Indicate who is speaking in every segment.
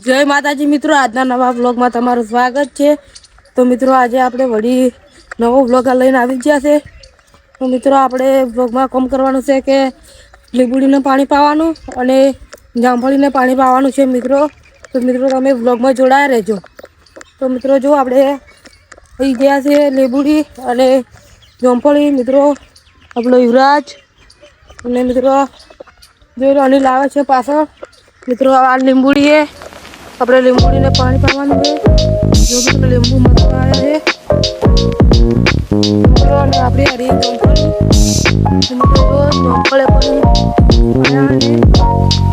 Speaker 1: જય માતાજી મિત્રો, આજના નવા વ્લોગમાં તમારું સ્વાગત છે। તો મિત્રો આજે આપણે વળી નવો વ્લોગ લઈને આવી ગયા છે। તો મિત્રો આપણે વ્લોગમાં કામ કરવાનું છે કે લીંબુડીને પાણી પાવાનું અને જામફળીને પાણી પાવાનું છે મિત્રો। તો મિત્રો તમે વ્લોગમાં જોડાયા રહેજો। તો મિત્રો જો આપણે થઈ ગયા છે લીંબુડી અને જામફળી। મિત્રો આપણો યુવરાજ અને મિત્રો જો અનિલ આવે છે પાછળ। મિત્રો આ લીંબુડી है, આપણે લીંબુડીને પાણી પાવાનું છે। જો મિત્રો લીંબુ મસ્ત આવ્યા છે મિત્રો, અને આપણી હરી જામફળી મિત્રો જામફળે પણ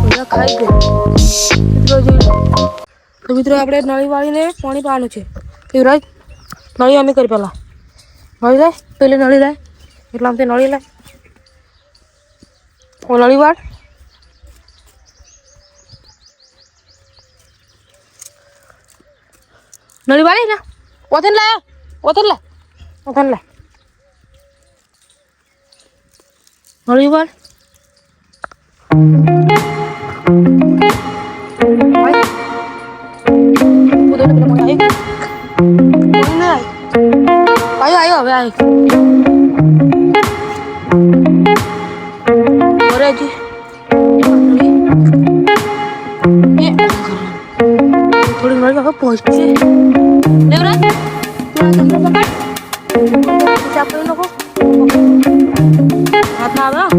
Speaker 1: બધા ખાઈ ગયા મિત્રો જોઈ લો। તો મિત્રો આપણે નળી વાળીને પાણી પાવાનું છે। યુવરાજ નળી અમે કરી પહેલાં નળી લાય, પેલી નળી લાય, એટલા આમથી નળી લાય, ઓ નળી વાળ। નળી વાળી ને ઓથન લાય, ઓથન લાય, ઓથન લાય, નળી વાળ। આયો હવે આય ઓરેજી થોડી નળી વાળો પહોંચશે લેવરાજ તમને પકડ હિસાબ કરી નાખો હાથમાં આવે।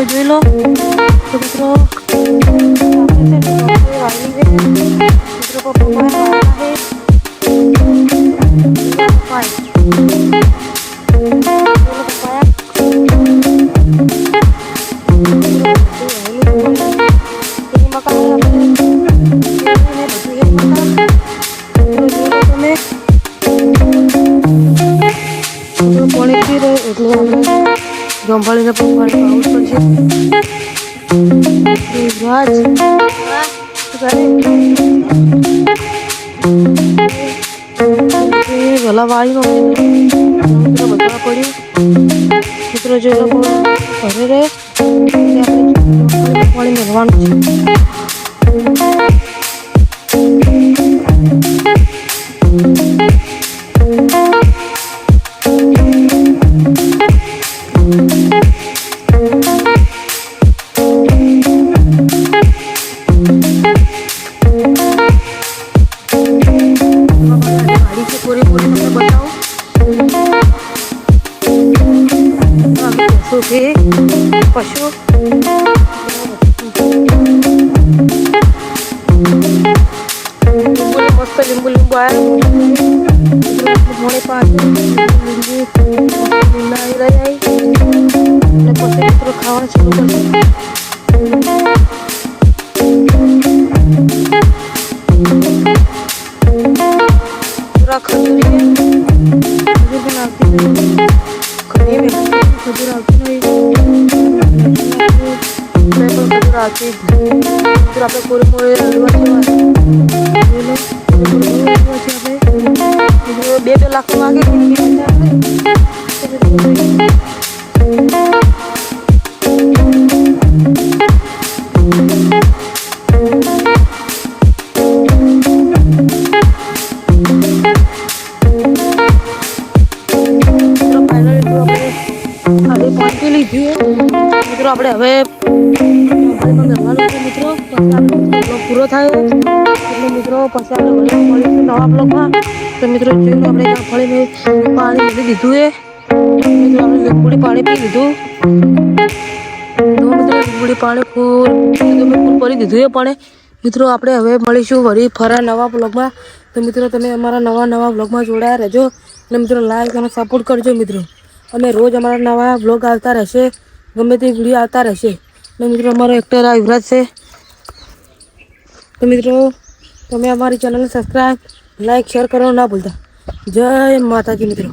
Speaker 1: જોઈ લો તો મિત્રો જામફળીને પણ પાણી પાવું પડશે। ભલા વાળી બધા પડ્યું મિત્રો જે લોકો ઘરે રહે પાણી મેળવાનું છે। પશુ મસ્ત લીંબુ લીંબુ આવ્યા મોડે પાસે લીંબુ લીમડા આવી અને પછી મિત્રો ખાવાનું શરૂ કરશે। ખજૂરી પણ આવતી નથી, ઘણી ખજૂર આવતી નહીં, ખજૂર આવતી આપણે પૂરે પૂરે હલવા છે। 2 લાખ માગે મિત્રો આપણે હવે મિત્રો પૂરો થાય એટલે મિત્રો પછી આપણે મળીશું નવા બ્લોગમાં। તો મિત્રો જોયું આપણે જામફળીને પાણી મેળવી દીધું એ મિત્રો આપણે લીંબુડી પાણી પી લીધું। તો મિત્રો લીંબુડી પાણી ફૂલ ભરી દીધું એ પાણી। મિત્રો આપણે હવે મળીશું વળી ફરા નવા બ્લોગમાં। તો મિત્રો તમે અમારા નવા બ્લોગમાં જોડાયા રહેજો અને મિત્રો લાઈક અને સપોર્ટ કરજો મિત્રો। અમે રોજ અમારા નવા બ્લોગ આવતા રહેશે, ગમે તે વિડીયો આવતા રહેશે। અને મિત્રો અમારો એક્ટર આ યુવરાજ છે। તો મિત્રો તમે અમારી ચેનલને સબસ્ક્રાઈબ લાઈક શેર કરવાનું ના ભૂલતા. જય માતાજી મિત્રો.